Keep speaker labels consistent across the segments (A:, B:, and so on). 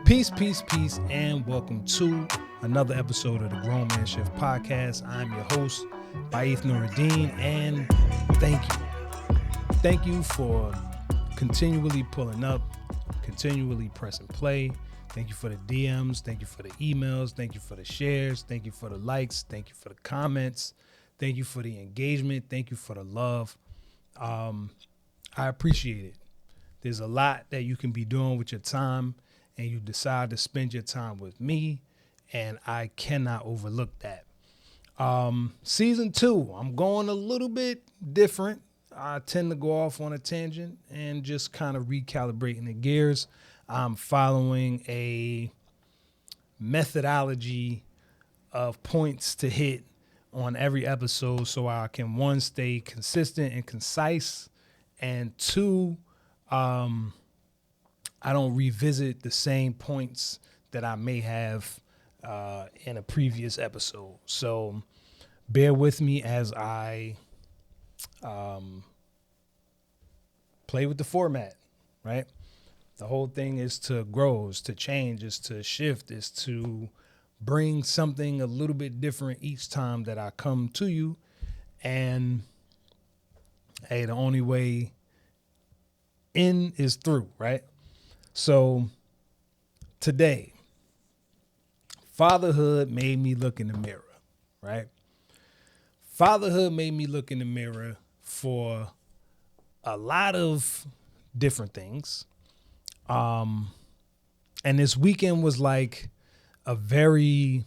A: Peace, peace, peace, and welcome to another episode of the Grown Man Shift Podcast. I'm your host, Baif Nuruddin, and thank you. Thank you for continually pulling up, continually pressing play. Thank you for the DMs. Thank you for the emails. Thank you for the shares. Thank you for the likes. Thank you for the comments. Thank you for the engagement. Thank you for the love. I appreciate it. There's a lot that you can be doing with your time, and you decide to spend your time with me, and I cannot overlook that. Season 2, I'm going a little bit different. I tend to go off on a tangent and just kind of recalibrating the gears. I'm following a methodology of points to hit on every episode so I can, one, stay consistent and concise, and two, I don't revisit the same points that I may have in a previous episode. So bear with me as I play with the format, right? The whole thing is to grow, is to change, is to shift, is to bring something a little bit different each time that I come to you. And hey, the only way in is through, right? So today, fatherhood made me look in the mirror, right? Fatherhood made me look in the mirror for a lot of different things. And this weekend was like a very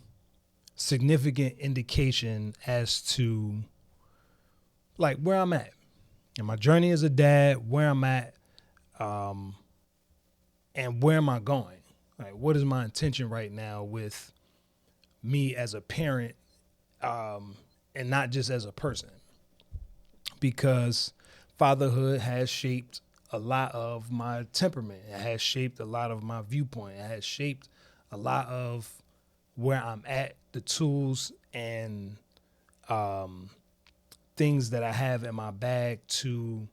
A: significant indication as to like where I'm at in my journey as a dad, where I'm at, and where am I going? Like, what is my intention right now with me as a parent, and not just as a person? Because fatherhood has shaped a lot of my temperament. It has shaped a lot of my viewpoint. It has shaped a lot of where I'm at, the tools and things that I have in my bag to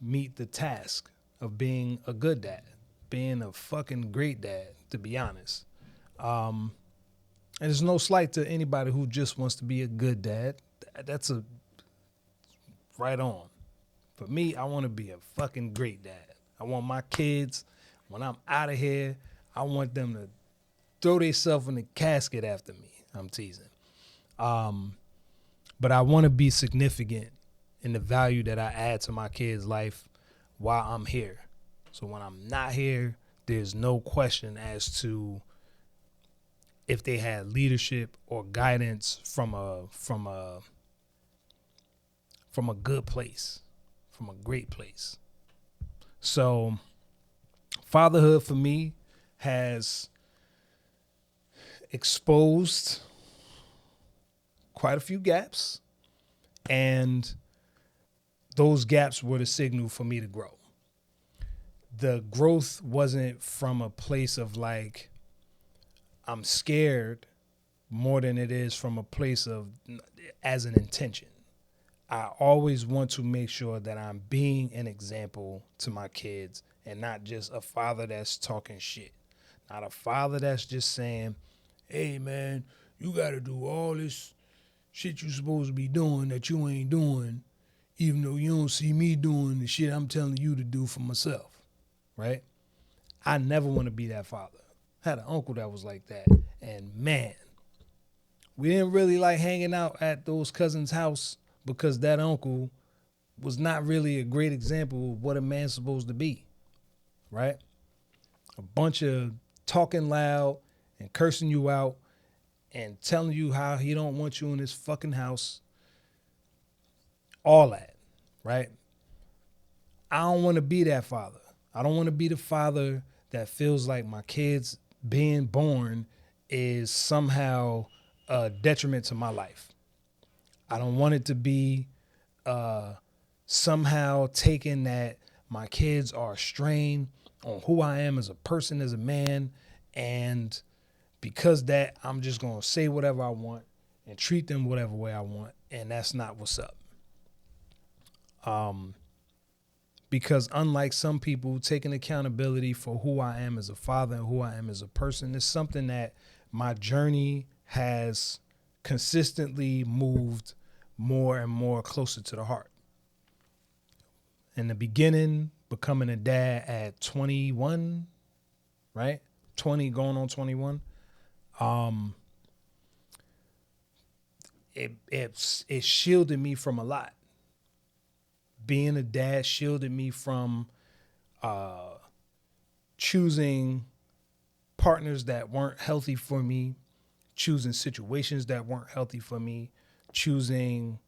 A: meet the task of being a good dad, being a fucking great dad, to be honest. And there's no slight to anybody who just wants to be a good dad. That's a right on. For me, I want to be a fucking great dad. I want my kids, when I'm out of here, I want them to throw themselves in the casket after me. I'm teasing. But I want to be significant in the value that I add to my kids' life while I'm here. So when I'm not here, there's no question as to if they had leadership or guidance from a good place, from a great place. So fatherhood for me has exposed quite a few gaps, and those gaps were the signal for me to grow. The growth wasn't from a place of like, I'm scared, more than it is from a place of as an intention. I always want to make sure that I'm being an example to my kids and not just a father that's talking shit. Not a father that's just saying, hey man, you got to do all this shit you supposed to be doing that you ain't doing, even though you don't see me doing the shit I'm telling you to do for myself. Right? I never want to be that father. I had an uncle that was like that. And man, we didn't really like hanging out at those cousins' house because that uncle was not really a great example of what a man's supposed to be. Right? A bunch of talking loud and cursing you out and telling you how he don't want you in his fucking house. All that. Right? I don't want to be that father. I don't want to be the father that feels like my kids being born is somehow a detriment to my life. I don't want it to be somehow taken that my kids are a strain on who I am as a person, as a man, and because that, I'm just going to say whatever I want and treat them whatever way I want, and that's not what's up. Because unlike some people, taking accountability for who I am as a father and who I am as a person is something that my journey has consistently moved more and more closer to the heart. In the beginning, becoming a dad at 21, right? 20 going on 21. It shielded me from a lot. Being a dad shielded me from choosing partners that weren't healthy for me, choosing situations that weren't healthy for me, choosing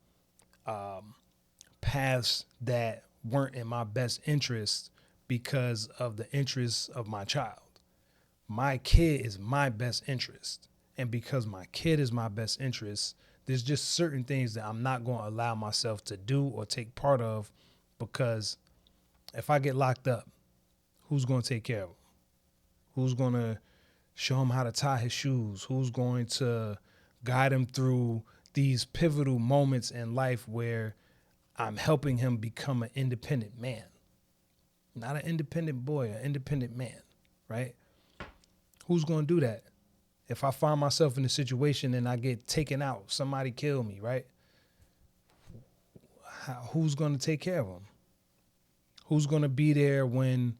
A: paths that weren't in my best interest because of the interests of my child. My kid is my best interest. And because my kid is my best interest, there's just certain things that I'm not going to allow myself to do or take part of, because if I get locked up, who's going to take care of him? Who's going to show him how to tie his shoes? Who's going to guide him through these pivotal moments in life where I'm helping him become an independent man? Not an independent boy, an independent man, right? Who's going to do that? If I find myself in a situation and I get taken out, somebody kill me, right? Who's going to take care of him? Who's going to be there when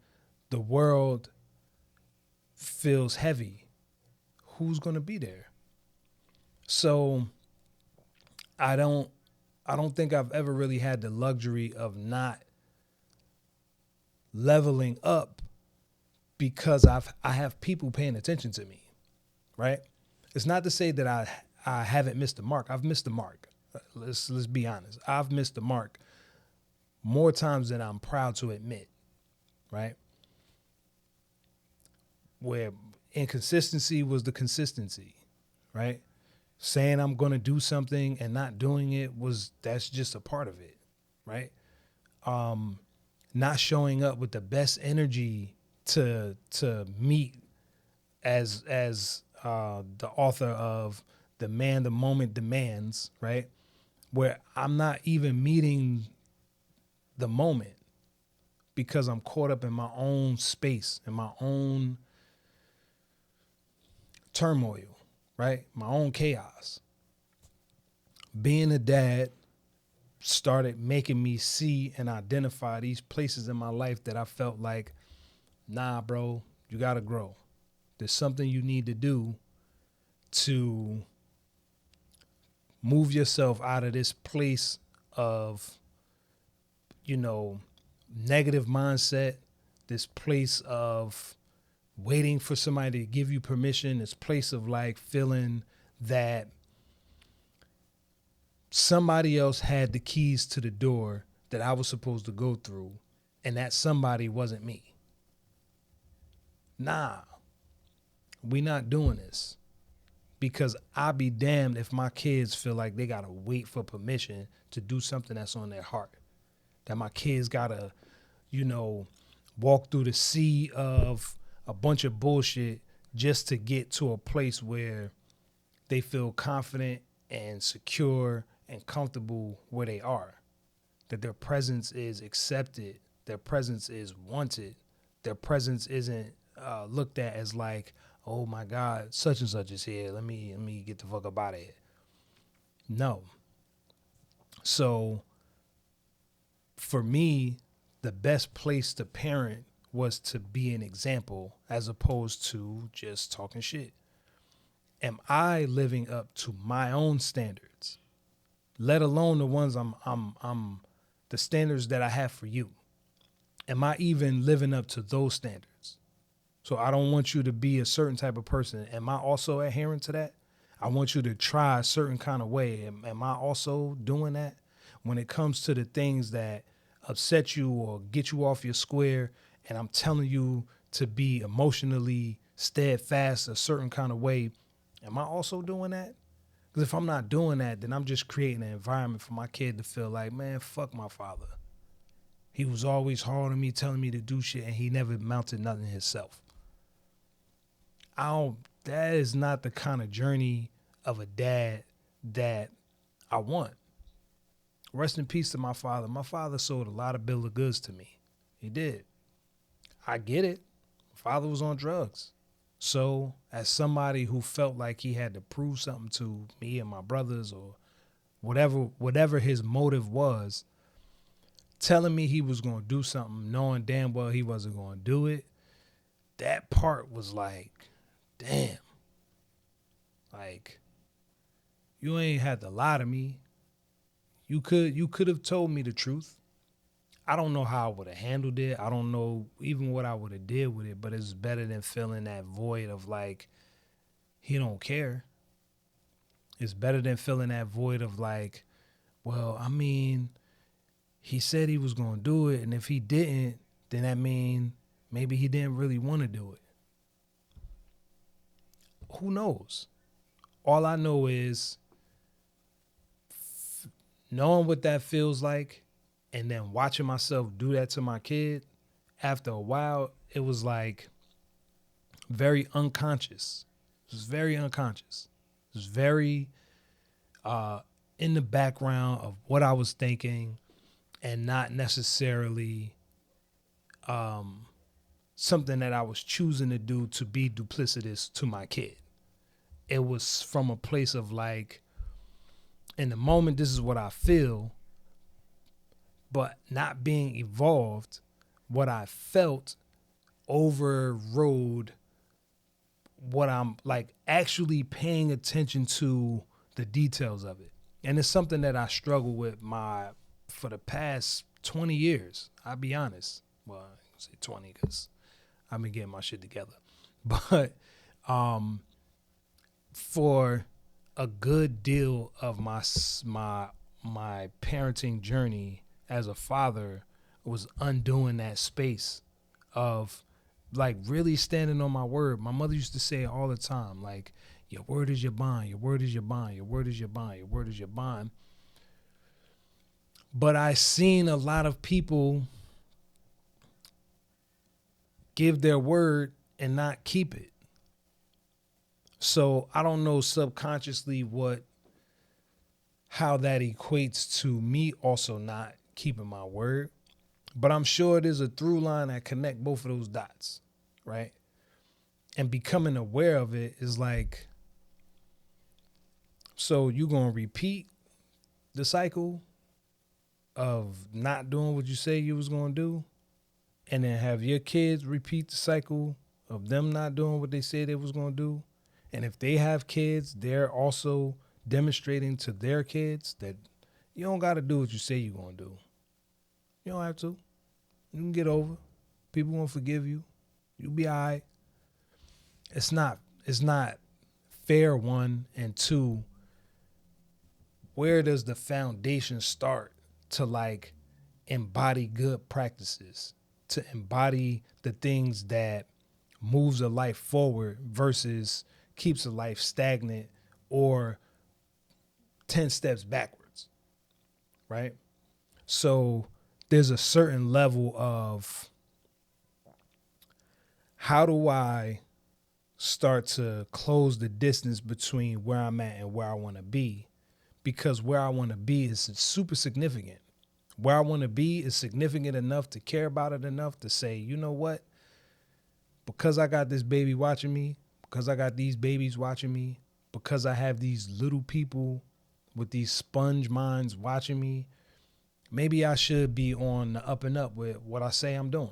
A: the world feels heavy? Who's going to be there? So I don't think I've ever really had the luxury of not leveling up because I have people paying attention to me, right? It's not to say that I haven't missed the mark. I've missed the mark. Let's be honest. I've missed the mark more times than I'm proud to admit, right? Where inconsistency was the consistency, right? Saying I'm going to do something and not doing it that's just a part of it, right? Not showing up with the best energy to meet as the author of The Man the Moment Demands, right? Where I'm not even meeting the moment because I'm caught up in my own space, in my own turmoil, right? My own chaos. Being a dad started making me see and identify these places in my life that I felt like, nah, bro, you got to grow. There's something you need to do to move yourself out of this place of, negative mindset, this place of waiting for somebody to give you permission, this place of like feeling that somebody else had the keys to the door that I was supposed to go through, and that somebody wasn't me. Nah, we not doing this, because I'll be damned if my kids feel like they gotta wait for permission to do something that's on their heart. That my kids gotta, walk through the sea of a bunch of bullshit just to get to a place where they feel confident and secure and comfortable where they are. That their presence is accepted, their presence is wanted, their presence isn't looked at as like, oh my God, such and such is here. Let me get the fuck up out of here. No. So for me, the best place to parent was to be an example as opposed to just talking shit. Am I living up to my own standards, let alone the ones I'm the standards that I have for you? Am I even living up to those standards? So I don't want you to be a certain type of person. Am I also adhering to that? I want you to try a certain kind of way. Am I also doing that? When it comes to the things that upset you or get you off your square, and I'm telling you to be emotionally steadfast a certain kind of way, am I also doing that? Because if I'm not doing that, then I'm just creating an environment for my kid to feel like, man, fuck my father. He was always hard on me, telling me to do shit, and he never mounted nothing himself. That is not the kind of journey of a dad that I want. Rest in peace to my father. My father sold a lot of bill of goods to me. He did. I get it. Father was on drugs. So, as somebody who felt like he had to prove something to me and my brothers or whatever his motive was, telling me he was going to do something knowing damn well he wasn't going to do it, that part was like, damn. Like, you ain't had to lie to me. You could have told me the truth. I don't know how I would have handled it. I don't know even what I would have did with it, but it's better than feeling that void of like he don't care. It's better than feeling that void of like, well, I mean, he said he was going to do it, and if he didn't, then that mean maybe he didn't really want to do it. Who knows? All I know is knowing what that feels like and then watching myself do that to my kid, after a while, it was like very unconscious. It was very unconscious. It was very in the background of what I was thinking and not necessarily something that I was choosing to do to be duplicitous to my kid. It was from a place of like, in the moment, this is what I feel, but not being evolved, what I felt overrode what I'm like actually paying attention to the details of it. And it's something that I struggle with for the past 20 years. I'll be honest. Well, I say 20 because I've been getting my shit together. But for a good deal of my parenting journey as a father was undoing that space of like really standing on my word. My mother used to say it all the time, like, your word is your bond, your word is your bond, your word is your bond, your word is your bond. But I seen a lot of people give their word and not keep it. So I don't know subconsciously how that equates to me also not keeping my word. But I'm sure there's a through line that connect both of those dots, right? And becoming aware of it is like, so you're going to repeat the cycle of not doing what you say you was going to do, and then have your kids repeat the cycle of them not doing what they said they was going to do. And if they have kids, they're also demonstrating to their kids that you don't got to do what you say you're going to do. You don't have to. You can get over. People won't forgive you. You'll be all right. It's not fair, one, and two, where does the foundation start to like embody good practices, to embody the things that moves a life forward versus keeps a life stagnant or 10 steps backwards, right? So there's a certain level of how do I start to close the distance between where I'm at and where I want to be, because where I want to be is super significant. Where I want to be is significant enough to care about it enough to say, you know what? Because I got this baby watching me, because I got these babies watching me, because I have these little people with these sponge minds watching me, maybe I should be on the up and up with what I say I'm doing.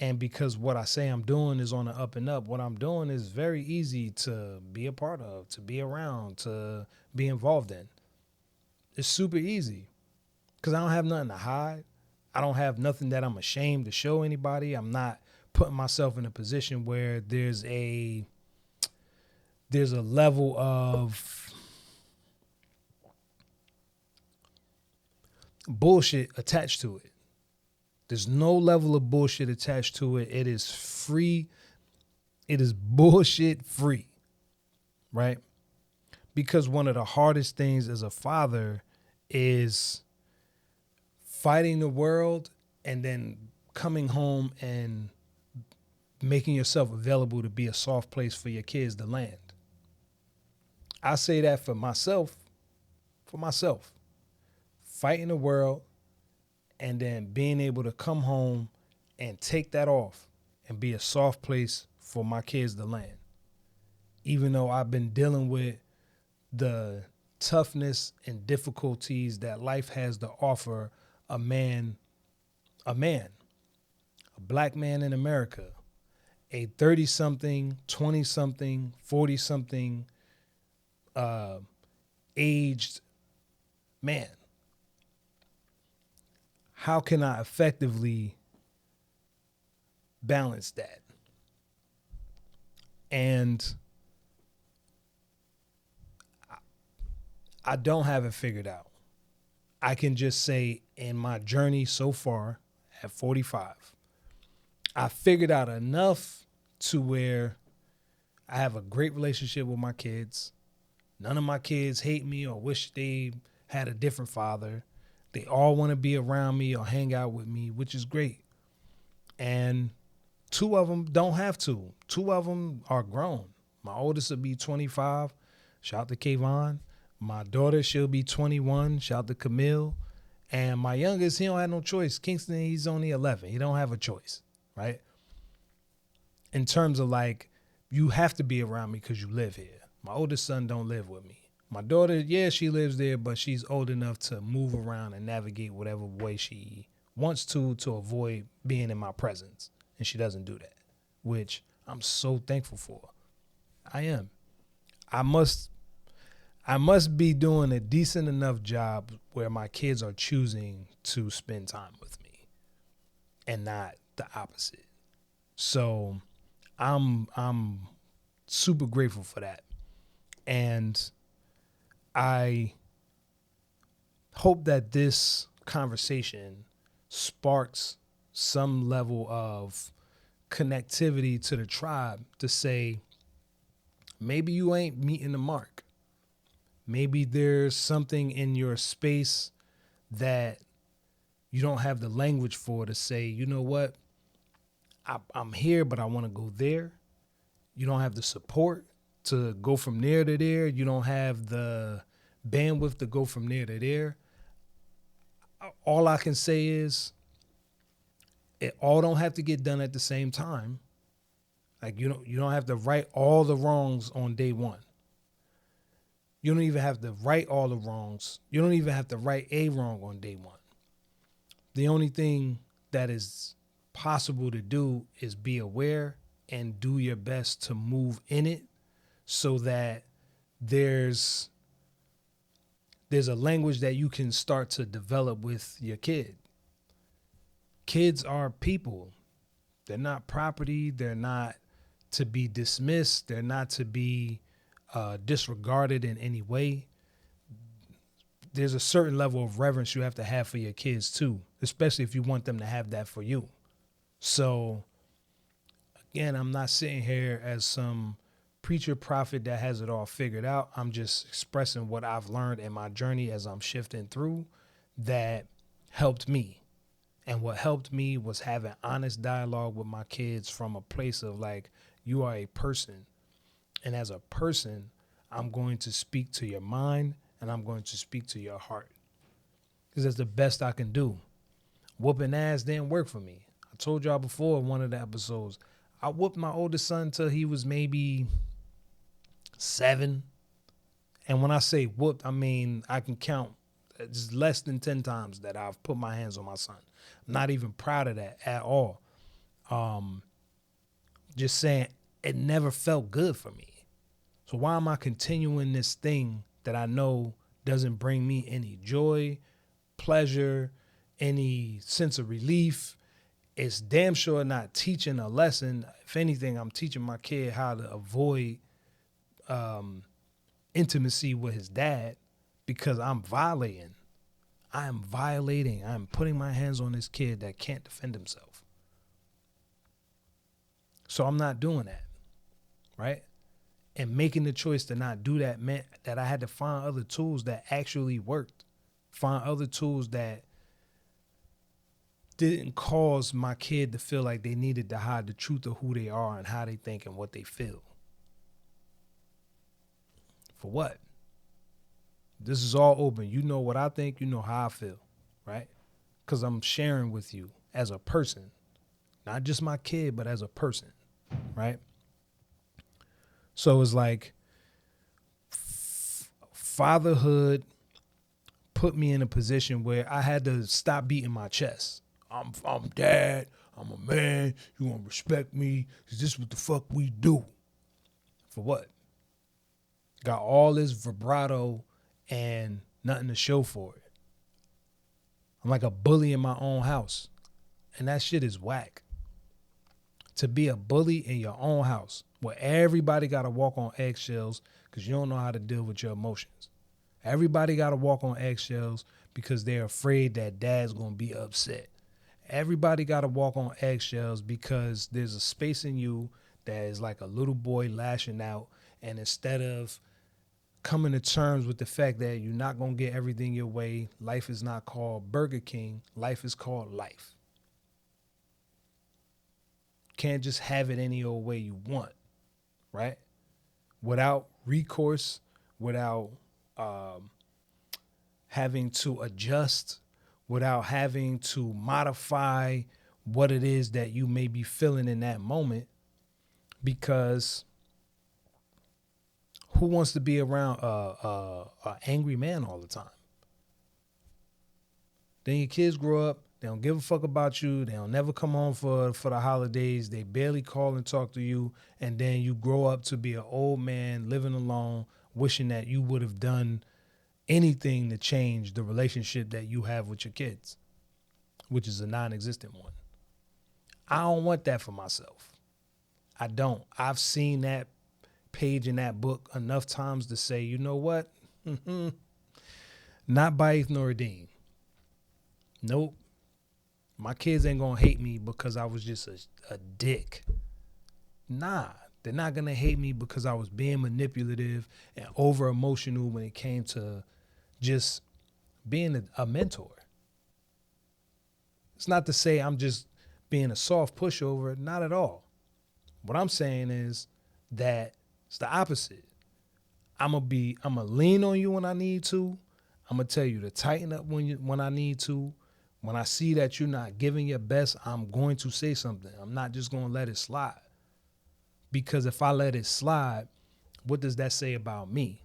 A: And because what I say I'm doing is on the up and up, what I'm doing is very easy to be a part of, to be around, to be involved in. It's super easy because I don't have nothing to hide. I don't have nothing that I'm ashamed to show anybody. I'm not putting myself in a position where there's a level of bullshit attached to it. There's no level of bullshit attached to it. It is free. It is bullshit free, right? Because one of the hardest things as a father is fighting the world and then coming home and making yourself available to be a soft place for your kids to land. I say that for myself, fighting the world and then being able to come home and take that off and be a soft place for my kids to land. Even though I've been dealing with the toughness and difficulties that life has to offer a man, a black man in America, a 30-something, 20-something, 40-something aged man. How can I effectively balance that? And I don't have it figured out. I can just say in my journey so far at 45, I figured out enough to where I have a great relationship with my kids. None of my kids hate me or wish they had a different father. They all want to be around me or hang out with me, which is great. And 2 of them don't have to. 2 of them are grown. My oldest will be 25. Shout out to Kayvon. My daughter, she'll be 21. Shout out to Camille. And my youngest, he don't have no choice. Kingston, he's only 11. He don't have a choice, right? In terms of like, you have to be around me because you live here. My oldest son don't live with me. My daughter, yeah, she lives there, but she's old enough to move around and navigate whatever way she wants to avoid being in my presence. And she doesn't do that, which I'm so thankful for. I am. I must be doing a decent enough job where my kids are choosing to spend time with me and not the opposite. So I'm super grateful for that. And I hope that this conversation sparks some level of connectivity to the tribe to say, maybe you ain't meeting the mark. Maybe there's something in your space that you don't have the language for to say, you know what, I'm here, but I want to go there. You don't have the support to go from there to there. You don't have the bandwidth to go from there to there. All I can say is it all don't have to get done at the same time. Like you don't have to right all the wrongs on day one. You don't even have to right all the wrongs. You don't even have to right a wrong on day one. The only thing that is possible to do is be aware and do your best to move in it so that there's a language that you can start to develop with your kid. Kids are people. They're not property. They're not to be dismissed. They're not to be disregarded in any way. There's a certain level of reverence you have to have for your kids too, especially if you want them to have that for you. So again, I'm not sitting here as some preacher prophet that has it all figured out. I'm just expressing what I've learned in my journey as I'm shifting through that helped me. And what helped me was having honest dialogue with my kids from a place of like, you are a person. And as a person, I'm going to speak to your mind and I'm going to speak to your heart. Because that's the best I can do. Whooping ass didn't work for me. I told y'all before in one of the episodes, I whooped my oldest son until he was maybe 7. And when I say whooped, I mean I can count just less than 10 times that I've put my hands on my son. I'm not even proud of that at all. Just saying it never felt good for me. So why am I continuing this thing that I know doesn't bring me any joy, pleasure, any sense of relief? It's damn sure not teaching a lesson. If anything, I'm teaching my kid how to avoid intimacy with his dad because I'm violating. I'm putting my hands on this kid that can't defend himself. So I'm not doing that, right? And making the choice to not do that meant that I had to find other tools that actually worked. Find other tools that didn't cause my kid to feel like they needed to hide the truth of who they are and how they think and what they feel. For what? This is all open. You know what I think. You know how I feel, right? because I'm sharing with you as a person, not just my kid, but as a person, right? So it's like fatherhood put me in a position where I had to stop beating my chest. I'm dad. I'm a man. You gonna respect me? Is this what the fuck we do? For what? Got all this vibrato and nothing to show for it. I'm like a bully in my own house, and that shit is whack. To be a bully in your own house where everybody got to walk on eggshells because you don't know how to deal with your emotions. Everybody got to walk on eggshells because they're afraid that dad's going to be upset. Everybody got to walk on eggshells because there's a space in you that is like a little boy lashing out. And instead of coming to terms with the fact that you're not going to get everything your way, life is not called Burger King. Life is called life. Can't just have it any old way you want, right? Without recourse, without having to adjust, without having to modify what it is that you may be feeling in that moment. Because who wants to be around an angry man all the time? Then your kids grow up, they don't give a fuck about you, they don't never come home for the holidays, they barely call and talk to you, and then you grow up to be an old man living alone, wishing that you would have done anything to change the relationship that you have with your kids, which is a non-existent one. I don't want that for myself. I don't. I've seen that page in that book enough times to say, you know what? Not Baith nor Redeem. Nope. My kids ain't gonna hate me because I was just a dick. Nah, they're not gonna hate me because I was being manipulative and over emotional when it came to just being a mentor. It's not to say I'm just being a soft pushover, not at all. What I'm saying is that it's the opposite. I'm gonna lean on you when I need to. I'm gonna tell you to tighten up when I need to. When I see that you're not giving your best, I'm going to say something. I'm not just going to let it slide. Because if I let it slide, what does that say about me?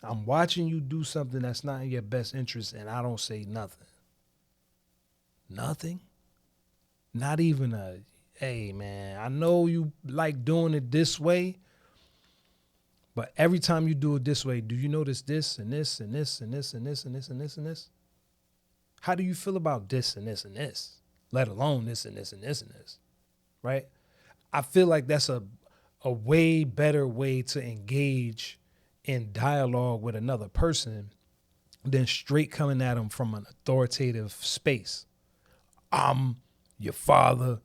A: I'm watching you do something that's not in your best interest and I don't say nothing. Nothing? Not even a, hey man, I know you like doing it this way, but every time you do it this way, do you notice this and this and this and this and this and this and this and this? How do you feel about this and this and this, let alone this and this and this and this, right? I feel like that's a way better way to engage in dialogue with another person than straight coming at them from an authoritative space. I'm your father,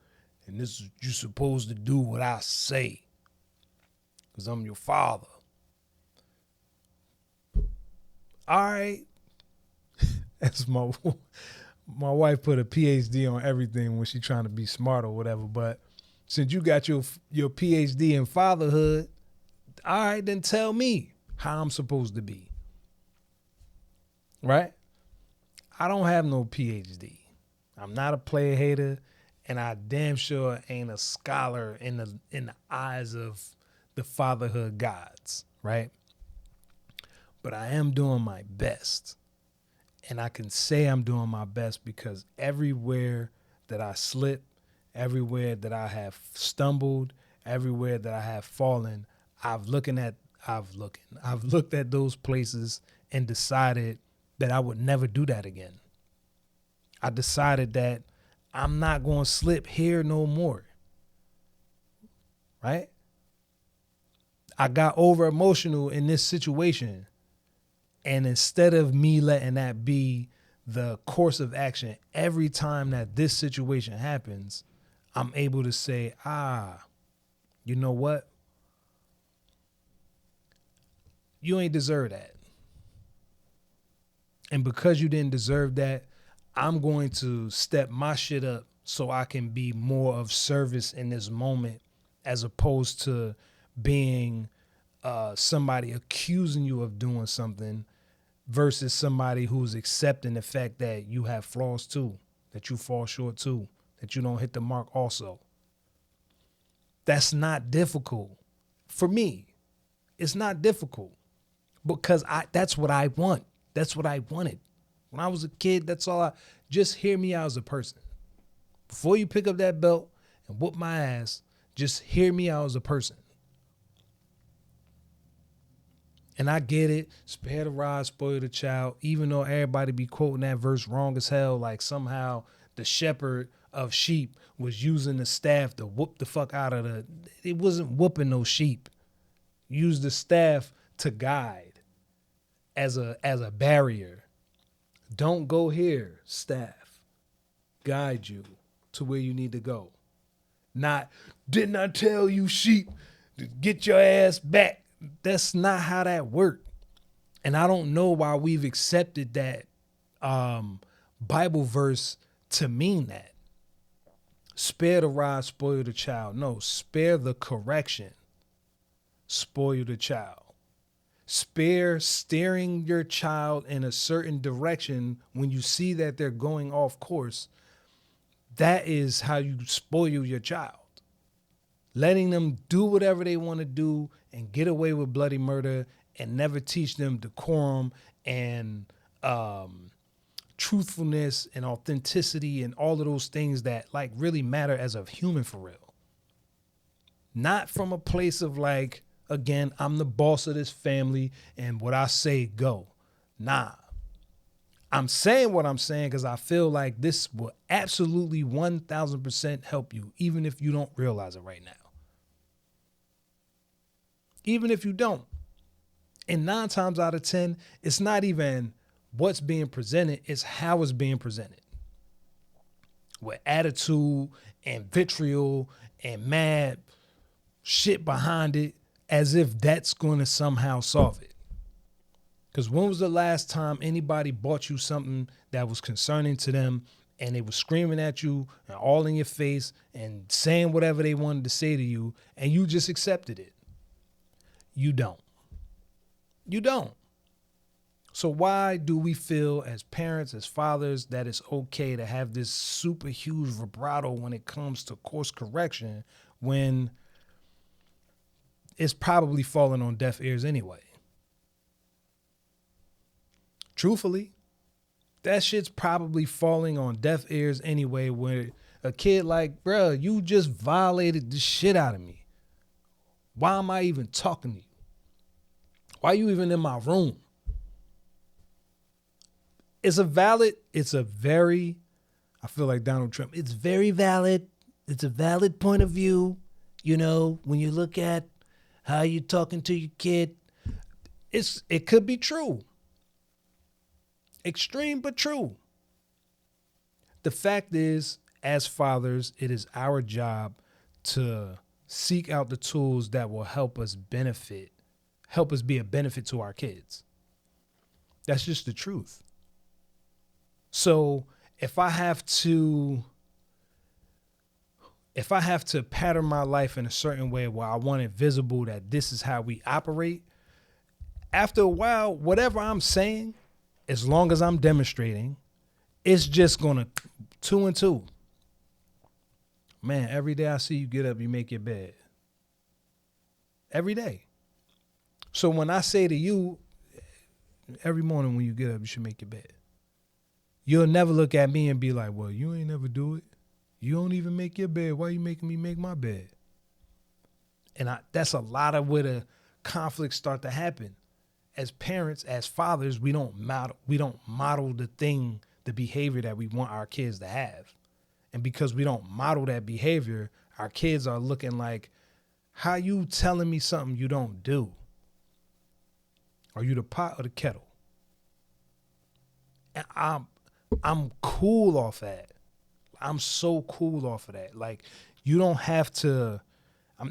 A: and this is what you're supposed to do what I say because I'm your father. All right. As my wife put a PhD on everything when she's trying to be smart or whatever. But since you got your PhD in fatherhood, all right, then tell me how I'm supposed to be. Right? I don't have no PhD. I'm not a player hater, and I damn sure ain't a scholar in the eyes of the fatherhood gods, right? But I am doing my best. And I can say I'm doing my best because everywhere that I slip, everywhere that I have stumbled, everywhere that I have fallen, I've looked at those places and decided that I would never do that again. I decided that I'm not going to slip here no more. Right? I got over emotional in this situation. And instead of me letting that be the course of action, every time that this situation happens, I'm able to say, you know what? You ain't deserve that. And because you didn't deserve that, I'm going to step my shit up so I can be more of service in this moment as opposed to being somebody accusing you of doing something versus somebody who's accepting the fact that you have flaws too, that you fall short too, that you don't hit the mark also. That's not difficult. For me, it's not difficult because that's what I want. That's what I wanted. When I was a kid, that's all just hear me out as a person. Before you pick up that belt and whoop my ass, just hear me out as a person. And I get it. Spare the rod, spoil the child. Even though everybody be quoting that verse wrong as hell, like somehow the shepherd of sheep was using the staff to whoop the fuck out of it wasn't whooping no sheep. Use the staff to guide as a barrier. Don't go here, staff. Guide you to where you need to go. Not, didn't I tell you, sheep, to get your ass back? That's not how that worked. And I don't know why we've accepted that Bible verse to mean that. Spare the rod, spoil the child. No, spare the correction, spoil the child. Spare steering your child in a certain direction when you see that they're going off course. That is how you spoil your child. Letting them do whatever they want to do and get away with bloody murder and never teach them decorum and truthfulness and authenticity and all of those things that like really matter as a human for real. Not from a place of like, again, I'm the boss of this family and what I say go. Nah. I'm saying what I'm saying because I feel like this will absolutely 1,000% help you, even if you don't realize it right now. Even if you don't. And 9 times out of 10, it's not even what's being presented, it's how it's being presented. With attitude and vitriol and mad shit behind it, as if that's going to somehow solve it. Because when was the last time anybody bought you something that was concerning to them and they were screaming at you and all in your face and saying whatever they wanted to say to you and you just accepted it? You don't. You don't. So why do we feel as parents, as fathers, that it's okay to have this super huge vibrato when it comes to course correction when it's probably falling on deaf ears anyway? Truthfully, that shit's probably falling on deaf ears anyway, where a kid like, bruh, you just violated the shit out of me. Why am I even talking to you? Why are you even in my room? I feel like Donald Trump. It's very valid. It's a valid point of view. You know, when you look at how you're talking to your kid, it could be true. Extreme, but true. The fact is, as fathers, it is our job to seek out the tools that will help us be a benefit to our kids. That's just the truth. So if I have to pattern my life in a certain way where I want it visible that this is how we operate, after a while, whatever I'm saying, as long as I'm demonstrating, it's just gonna 2 and 2. Man, every day I see you get up, you make your bed. Every day. So when I say to you, every morning when you get up, you should make your bed. You'll never look at me and be like, well, you ain't never do it. You don't even make your bed. Why are you making me make my bed? And that's a lot of where the conflicts start to happen. As parents, as fathers, we don't model the behavior that we want our kids to have. And because we don't model that behavior, our kids are looking like, how you telling me something you don't do? Are you the pot or the kettle? And I'm cool off that. I'm so cool off of that. Like, you don't have to,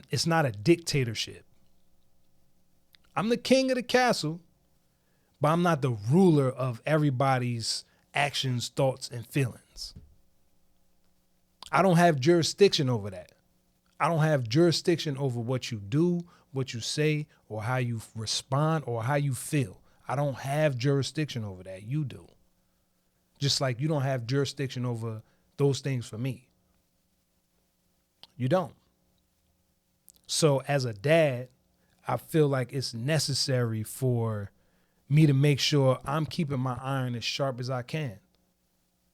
A: it's not a dictatorship. I'm the king of the castle, but I'm not the ruler of everybody's actions, thoughts, and feelings. I don't have jurisdiction over that. I don't have jurisdiction over what you do, what you say, or how you respond, or how you feel. I don't have jurisdiction over that. You do. Just like you don't have jurisdiction over those things for me. You don't. So as a dad, I feel like it's necessary for me to make sure I'm keeping my iron as sharp as I can.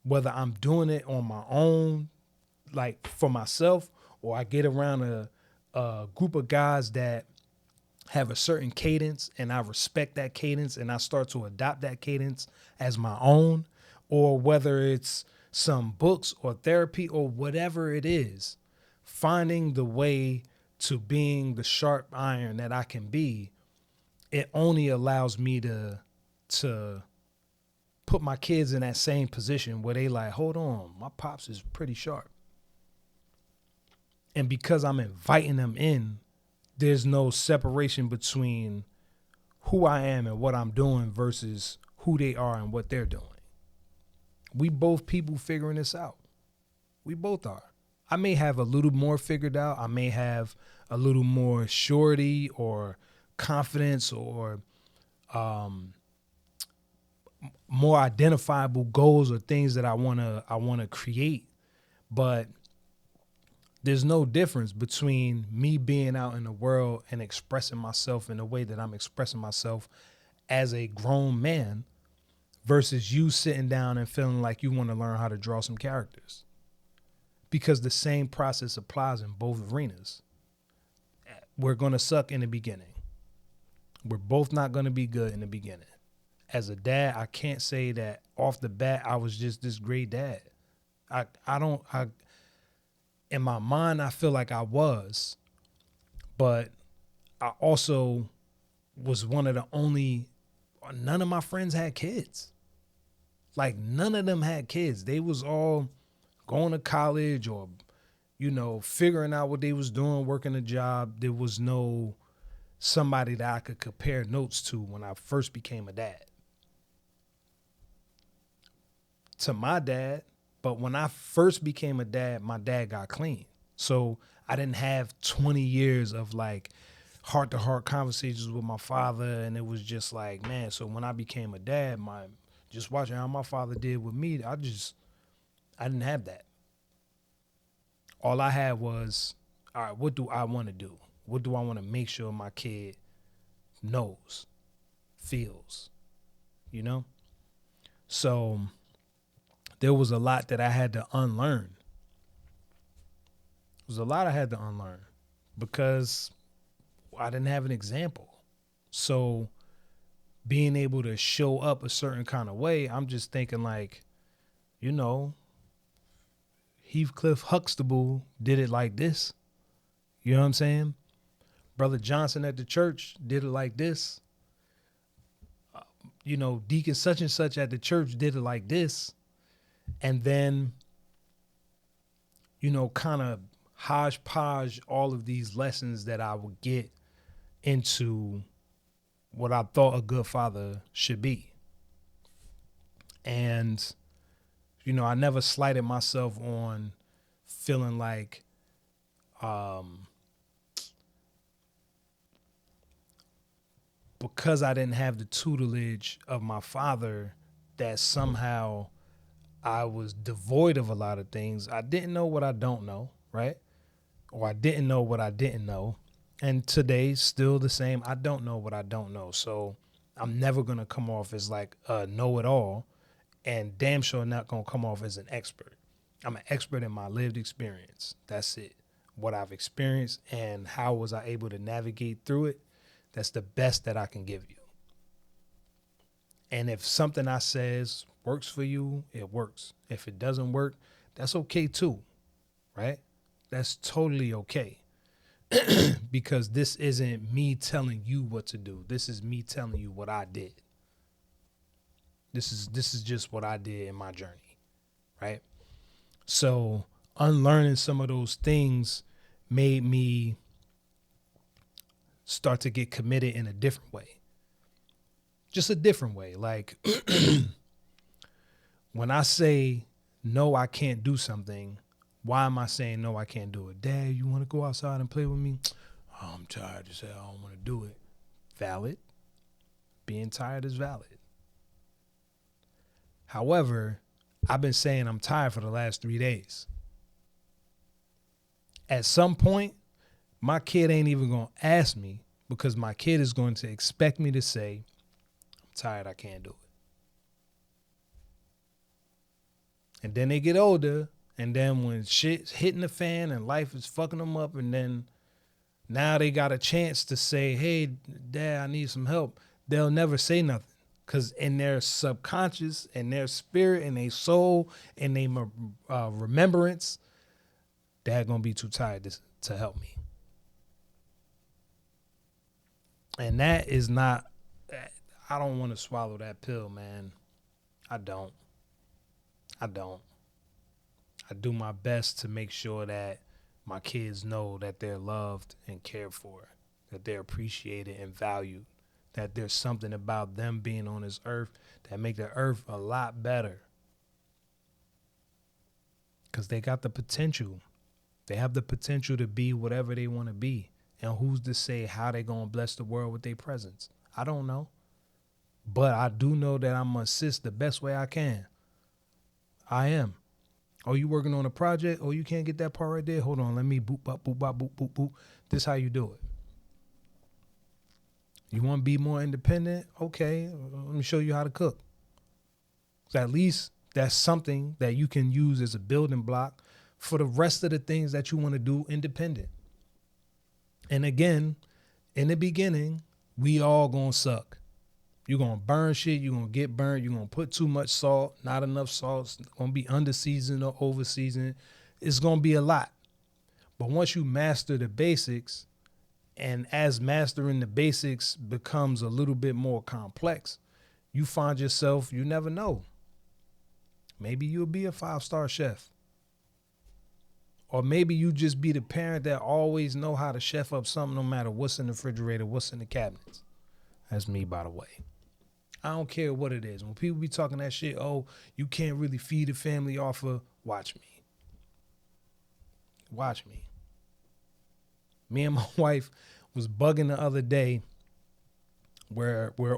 A: Whether I'm doing it on my own, like for myself, or I get around a group of guys that have a certain cadence and I respect that cadence and I start to adopt that cadence as my own, or whether it's some books or therapy or whatever it is, finding the way to being the sharp iron that I can be, it only allows me to put my kids in that same position where they like, hold on, my pops is pretty sharp. And because I'm inviting them in, there's no separation between who I am and what I'm doing versus who they are and what they're doing. We both people figuring this out. We both are. I may have a little more figured out. I may have a little more surety or confidence or more identifiable goals or things that I wanna create. But there's no difference between me being out in the world and expressing myself in the way that I'm expressing myself as a grown man versus you sitting down and feeling like you want to learn how to draw some characters. Because the same process applies in both arenas. We're going to suck in the beginning. We're both not going to be good in the beginning. As a dad, I can't say that off the bat I was just this great dad. In my mind, I feel like I was, but I also was one of the only, none of my friends had kids. Like none of them had kids. They was all going to college or, figuring out what they was doing, working a job. There was no somebody that I could compare notes to when I first became a dad. To my dad, but when I first became a dad, my dad got clean. So I didn't have 20 years of like heart-to-heart conversations with my father. And it was just like, man, so when I became a dad, just watching how my father did with me, I didn't have that. All I had was, all right, what do I want to do? What do I want to make sure my kid knows, feels, So there was a lot that I had to unlearn. There was a lot I had to unlearn because I didn't have an example. So being able to show up a certain kind of way, I'm just thinking like, Heathcliff Huxtable did it like this. You know what I'm saying? Brother Johnson at the church did it like this. Deacon such and such at the church did it like this. And then, kind of hodgepodge all of these lessons that I would get into what I thought a good father should be. And, I never slighted myself on feeling like because I didn't have the tutelage of my father that somehow I was devoid of a lot of things. I didn't know what I don't know, right? Or I didn't know what I didn't know. And today, still the same. I don't know what I don't know. So I'm never going to come off as like a know-it-all and damn sure not going to come off as an expert. I'm an expert in my lived experience. That's it. What I've experienced and how was I able to navigate through it. That's the best that I can give you. And if something I says works for you, it works. If it doesn't work, that's okay too, right? That's totally okay. Because this isn't me telling you what to do. This is me telling you what I did. This is just what I did in my journey, right? So unlearning some of those things made me start to get committed in a different way. Just a different way. Like when I say, no, I can't do something, why am I saying, no, I can't do it? Dad, you want to go outside and play with me? Oh, I'm tired. Just say, I don't want to do it. Valid. Being tired is valid. However, I've been saying I'm tired for the last 3 days. At some point, my kid ain't even going to ask me because my kid is going to expect me to say, I'm tired, I can't do it. And then they get older, and then when shit's hitting the fan and life is fucking them up, and then now they got a chance to say, hey, Dad, I need some help. They'll never say nothing because in their subconscious, in their spirit, in their soul, in their remembrance, Dad gonna be too tired to help me. And that is not, I don't want to swallow that pill, man. I don't. I do my best to make sure that my kids know that they're loved and cared for, that they're appreciated and valued, that there's something about them being on this earth that make the earth a lot better. Because they got the potential. They have the potential to be whatever they want to be. And who's to say how they going to bless the world with their presence? I don't know. But I do know that I'm going to assist the best way I can. I am. Oh, you working on a project? Oh, you can't get that part right there? Hold on. Let me boop, bop, boop, bop, boop, boop, boop. This is how you do it. You want to be more independent? Okay. Let me show you how to cook. So at least that's something that you can use as a building block for the rest of the things that you want to do independent. And again, in the beginning, we all gonna suck. You're gonna burn shit, you're gonna get burned, you're gonna put too much salt, not enough salt, it's gonna be under seasoned or over seasoned. It's gonna be a lot. But once you master the basics, and as mastering the basics becomes a little bit more complex, you find yourself, you never know. Maybe you'll be a 5-star chef. Or maybe you just be the parent that always know how to chef up something no matter what's in the refrigerator, what's in the cabinets. That's me, by the way. I don't care what it is. When people be talking that shit, oh, you can't really feed a family off of, watch me. Watch me. Me and my wife was bugging the other day where we're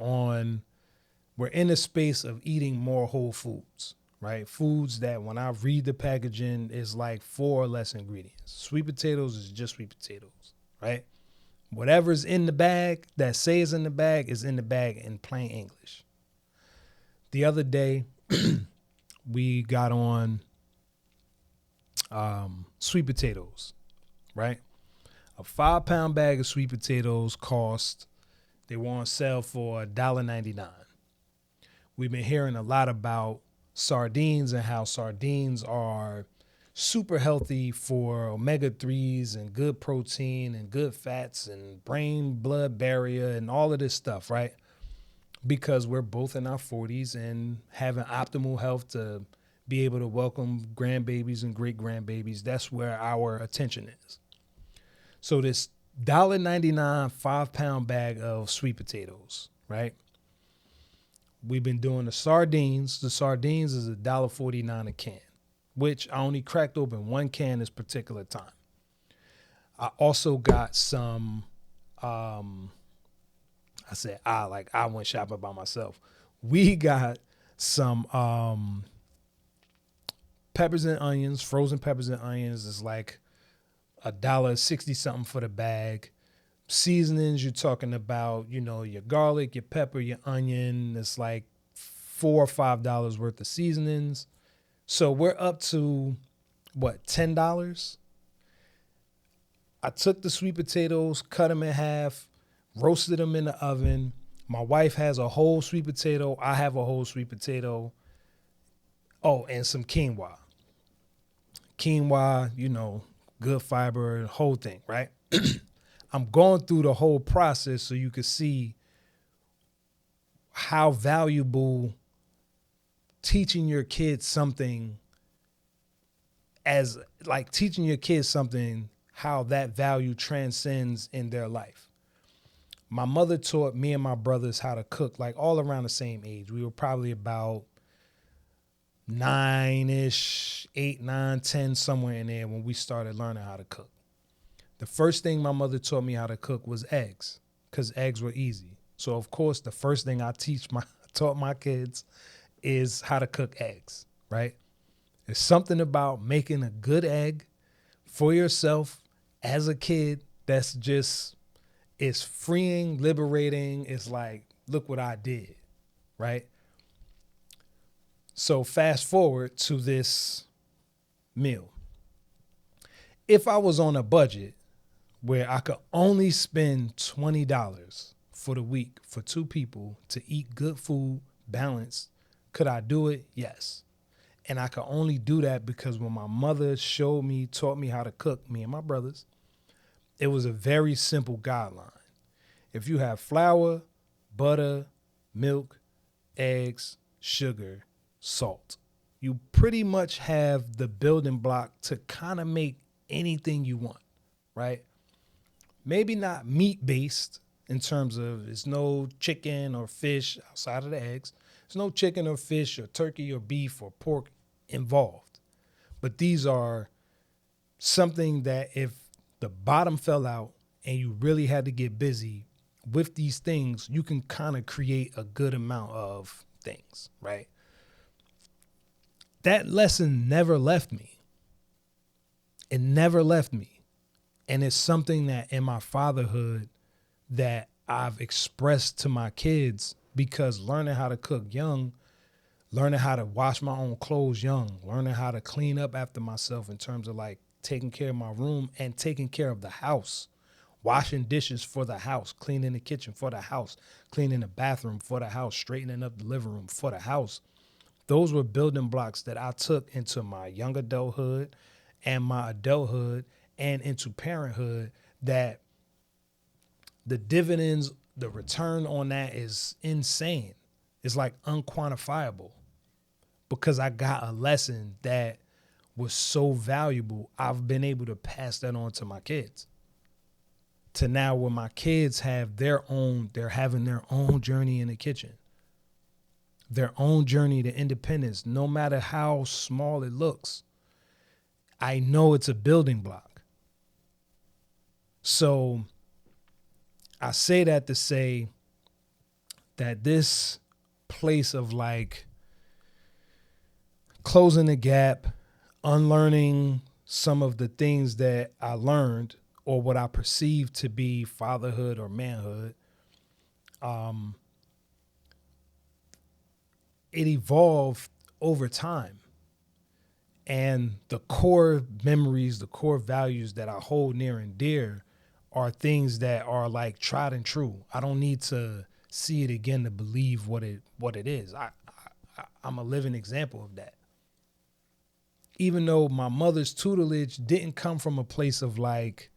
A: in a space of eating more whole foods. Right? Foods that when I read the packaging is like 4 or less ingredients. Sweet potatoes is just sweet potatoes, right? Whatever's in the bag that says in the bag is in the bag in plain English. The other day, we got on sweet potatoes, right? A 5-pound bag of sweet potatoes they were on sale for $1.99. We've been hearing a lot about sardines and how sardines are super healthy for omega-3s and good protein and good fats and brain blood barrier and all of this stuff, right? Because we're both in our 40s and having optimal health to be able to welcome grandbabies and great grandbabies. That's where our attention is. So this $1.99 5-pound bag of sweet potatoes, right? We've been doing the sardines. The sardines is $1.49 a can, which I only cracked open 1 can this particular time. I also got some, I went shopping by myself. We got some peppers and onions, frozen peppers and onions is like $1.60 something for the bag. Seasonings, you're talking about, your garlic, your pepper, your onion. It's like $4 or $5 worth of seasonings. So we're up to $10? I took the sweet potatoes, cut them in half, roasted them in the oven. My wife has a whole sweet potato. I have a whole sweet potato. Oh, and some quinoa. Quinoa, good fiber, whole thing, right? I'm going through the whole process so you can see how valuable teaching your kids something how that value transcends in their life. My mother taught me and my brothers how to cook, like all around the same age. We were probably about 9-ish, 8, 9, 10, somewhere in there when we started learning how to cook. The first thing my mother taught me how to cook was eggs, because eggs were easy. So of course, the first thing taught my kids is how to cook eggs, right? There's something about making a good egg for yourself as a kid that's just, it's freeing, liberating. It's like, look what I did, right? So fast forward to this meal. If I was on a budget where I could only spend $20 for the week for two people to eat good food, balanced, could I do it? Yes. And I could only do that because when my mother taught me how to cook, me and my brothers, it was a very simple guideline. If you have flour, butter, milk, eggs, sugar, salt, you pretty much have the building block to kind of make anything you want, right? Maybe not meat based in terms of there's no chicken or fish outside of the eggs. There's no chicken or fish or turkey or beef or pork involved. But these are something that if the bottom fell out and you really had to get busy with these things, you can kind of create a good amount of things, right? That lesson never left me. It never left me. And it's something that in my fatherhood that I've expressed to my kids, because learning how to cook young, learning how to wash my own clothes young, learning how to clean up after myself in terms of like taking care of my room and taking care of the house, washing dishes for the house, cleaning the kitchen for the house, cleaning the bathroom for the house, straightening up the living room for the house. Those were building blocks that I took into my young adulthood and my adulthood and into parenthood, that the dividends, the return on that is insane. It's like unquantifiable, because I got a lesson that was so valuable. I've been able to pass that on to my kids. To now where my kids have they're having their own journey in the kitchen, their own journey to independence, no matter how small it looks. I know it's a building block. So I say that to say that this place of like closing the gap, unlearning some of the things that I learned or what I perceived to be fatherhood or manhood, it evolved over time. And the core memories, the core values that I hold near and dear are things that are like tried and true. I don't need to see it again to believe what it is. I'm a living example of that. Even though my mother's tutelage didn't come from a place of like,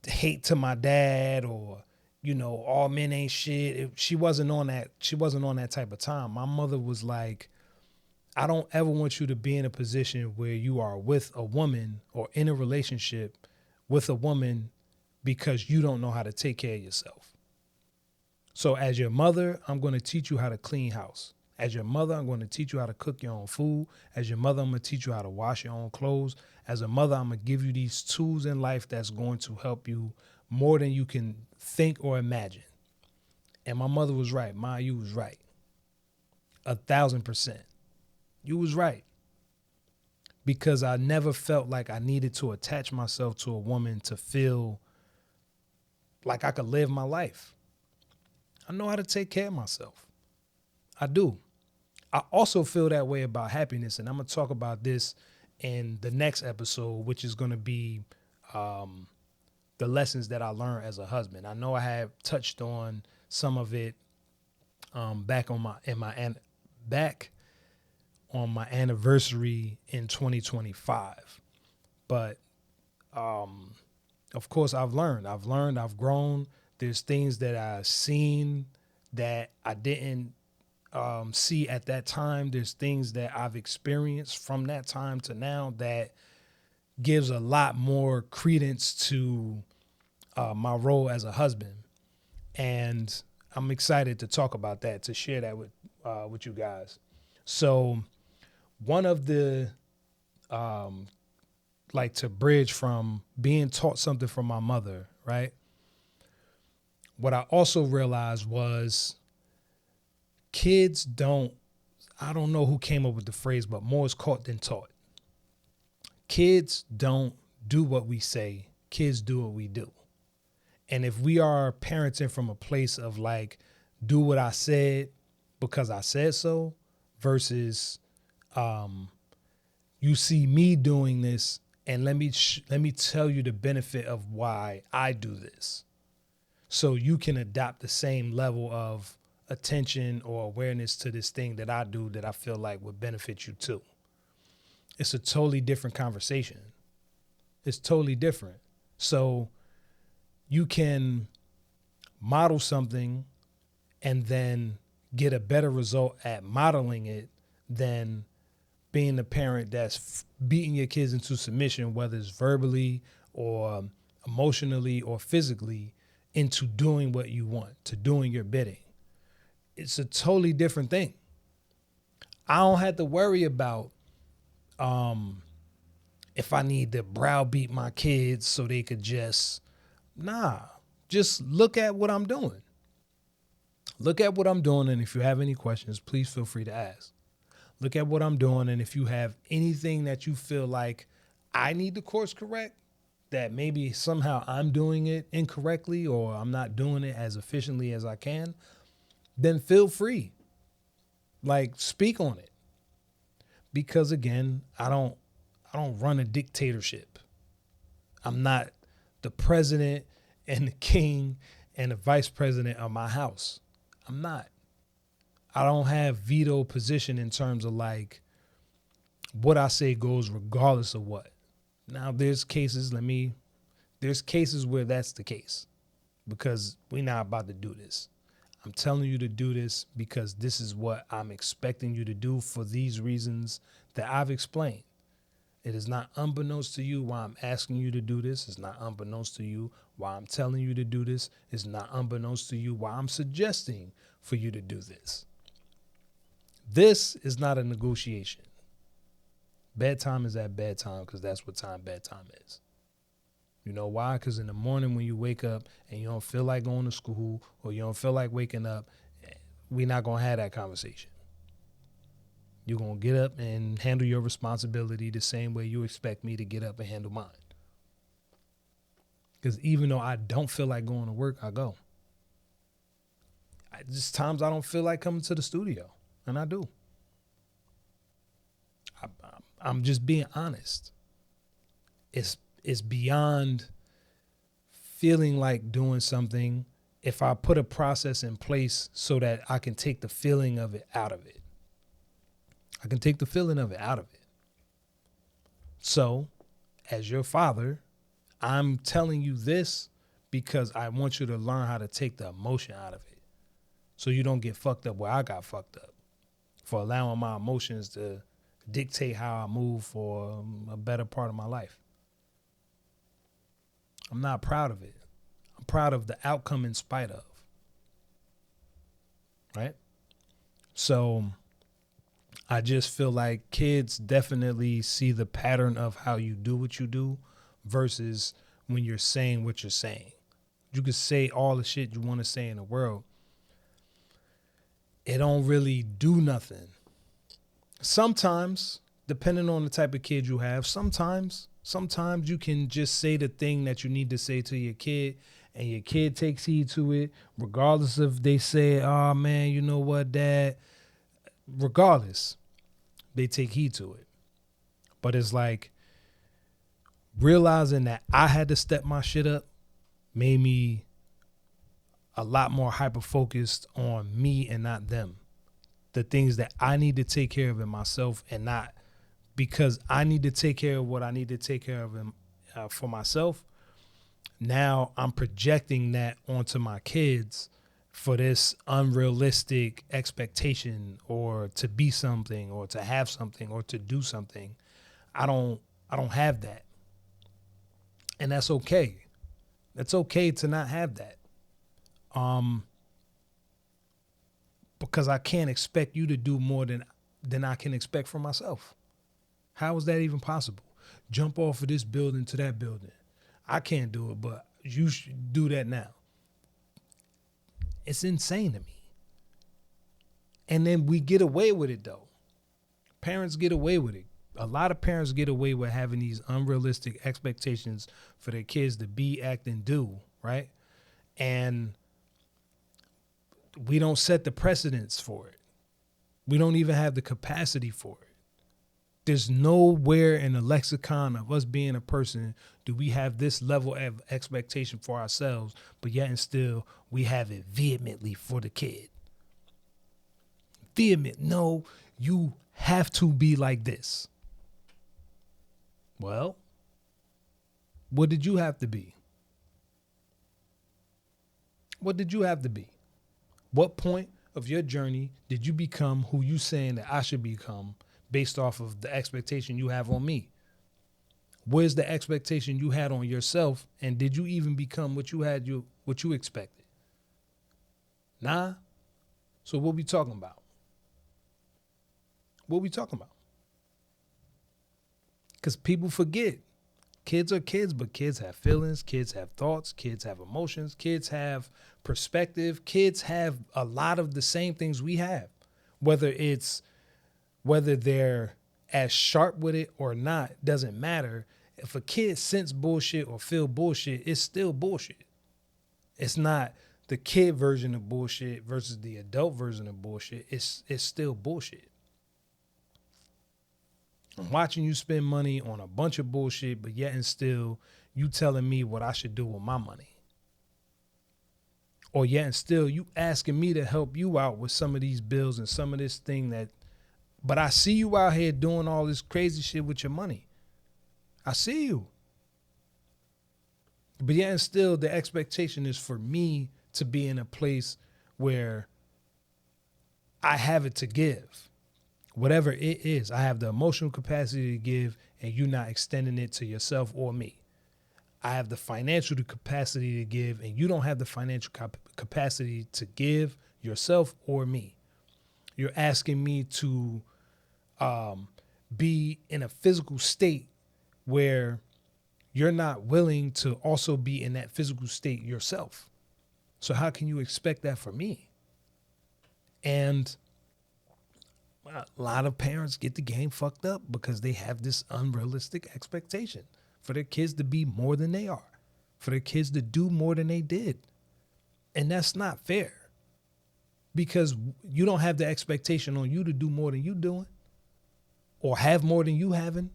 A: hate to my dad or, all men ain't shit. She wasn't on that. She wasn't on that type of time. My mother was like, I don't ever want you to be in a position where you are with a woman or in a relationship with a woman because you don't know how to take care of yourself. So as your mother, I'm going to teach you how to clean house. As your mother, I'm going to teach you how to cook your own food. As your mother, I'm going to teach you how to wash your own clothes. As a mother, I'm going to give you these tools in life that's going to help you more than you can think or imagine. And my mother was right. Ma, you was right. 1,000%. You was right. Because I never felt like I needed to attach myself to a woman to feel like I could live my life. I know how to take care of myself. I do. I also feel that way about happiness, and I'm going to talk about this in the next episode, which is going to be the lessons that I learned as a husband. I know I have touched on some of it back on my anniversary in 2025. But of course, I've learned, I've grown. There's things that I've seen that I didn't see at that time. There's things that I've experienced from that time to now that gives a lot more credence to my role as a husband. And I'm excited to talk about that, to share that with you guys. So one of the, like to bridge from being taught something from my mother, right? What I also realized was kids don't, I don't know who came up with the phrase, but more is caught than taught. Kids don't do what we say. Kids do what we do. And if we are parenting from a place of like, do what I said because I said so, versus you see me doing this and let me tell you the benefit of why I do this, so you can adopt the same level of attention or awareness to this thing that I do that I feel like would benefit you too. It's a totally different conversation. It's totally different. So you can model something and then get a better result at modeling it than being the parent that's beating your kids into submission, whether it's verbally or emotionally or physically, into doing what you want, to doing your bidding. It's a totally different thing. I don't have to worry about if I need to browbeat my kids so they could just look at what I'm doing. Look at what I'm doing, and if you have any questions, please feel free to ask. Look at what I'm doing, and if you have anything that you feel like I need to course correct, that maybe somehow I'm doing it incorrectly or I'm not doing it as efficiently as I can, then feel free. Like, speak on it. Because again, I don't run a dictatorship. I'm not the president and the king and the vice president of my house. I'm not. I don't have veto position in terms of like what I say goes regardless of what. Now there's cases where that's the case, because we're not about to do this. I'm telling you to do this because this is what I'm expecting you to do for these reasons that I've explained. It is not unbeknownst to you why I'm asking you to do this. It's not unbeknownst to you why I'm telling you to do this. It's not unbeknownst to you why I'm suggesting for you to do this. This is not a negotiation. Bedtime is at bedtime because that's what time bedtime is. You know why? Because in the morning when you wake up and you don't feel like going to school or you don't feel like waking up, we're not going to have that conversation. You're going to get up and handle your responsibility the same way you expect me to get up and handle mine. Because even though I don't feel like going to work, I go. Just times I don't feel like coming to the studio, and I do. I'm just being honest. It's beyond feeling like doing something if I put a process in place so that I can take the feeling of it out of it. I can take the feeling of it out of it. So, as your father, I'm telling you this because I want you to learn how to take the emotion out of it, so you don't get fucked up where I got fucked up for allowing my emotions to dictate how I move for a better part of my life. I'm not proud of it. I'm proud of the outcome in spite of. Right? So I just feel like kids definitely see the pattern of how you do what you do versus when you're saying what you're saying. You can say all the shit you want to say in the world. It don't really do nothing. Sometimes, depending on the type of kid you have, sometimes you can just say the thing that you need to say to your kid and your kid takes heed to it, regardless if they say, oh man, you know what, dad, regardless, they take heed to it. But it's like realizing that I had to step my shit up made me a lot more hyper-focused on me and not them. The things that I need to take care of in myself, and not because I need to take care of what I need to take care of for myself. Now I'm projecting that onto my kids for this unrealistic expectation, or to be something, or to have something, or to do something. I don't have that. And that's okay. It's okay to not have that. Because I can't expect you to do more than I can expect from myself. How is that even possible? Jump off of this building to that building. I can't do it, but you should do that now. It's insane to me. And then we get away with it though. Parents get away with it. A lot of parents get away with having these unrealistic expectations for their kids to be, act, and do, right? And we don't set the precedence for it. We don't even have the capacity for it. There's nowhere in the lexicon of us being a person do we have this level of expectation for ourselves, but yet and still we have it vehemently for the kid. Vehement. No, you have to be like this. Well, what did you have to be? What did you have to be? What point of your journey did you become who you saying that I should become based off of the expectation you have on me? Where's the expectation you had on yourself, and did you even become what you expected? Nah. So what we talking about? What we talking about? Because people forget. Kids are kids, but kids have feelings, kids have thoughts, kids have emotions, kids have perspective, kids have a lot of the same things we have. Whether they're as sharp with it or not, doesn't matter. If a kid sense bullshit or feel bullshit, it's still bullshit. It's not the kid version of bullshit versus the adult version of bullshit. It's still bullshit. I'm watching you spend money on a bunch of bullshit, but yet and still you telling me what I should do with my money. Or yet and still you asking me to help you out with some of these bills and some of this thing but I see you out here doing all this crazy shit with your money. I see you. But yet and still the expectation is for me to be in a place where I have it to give. Whatever it is, I have the emotional capacity to give, and you're not extending it to yourself or me. I have the financial capacity to give, and you don't have the financial capacity to give yourself or me. You're asking me to be in a physical state where you're not willing to also be in that physical state yourself. So how can you expect that from me? And a lot of parents get the game fucked up because they have this unrealistic expectation for their kids to be more than they are, for their kids to do more than they did. And that's not fair because you don't have the expectation on you to do more than you doing or have more than you having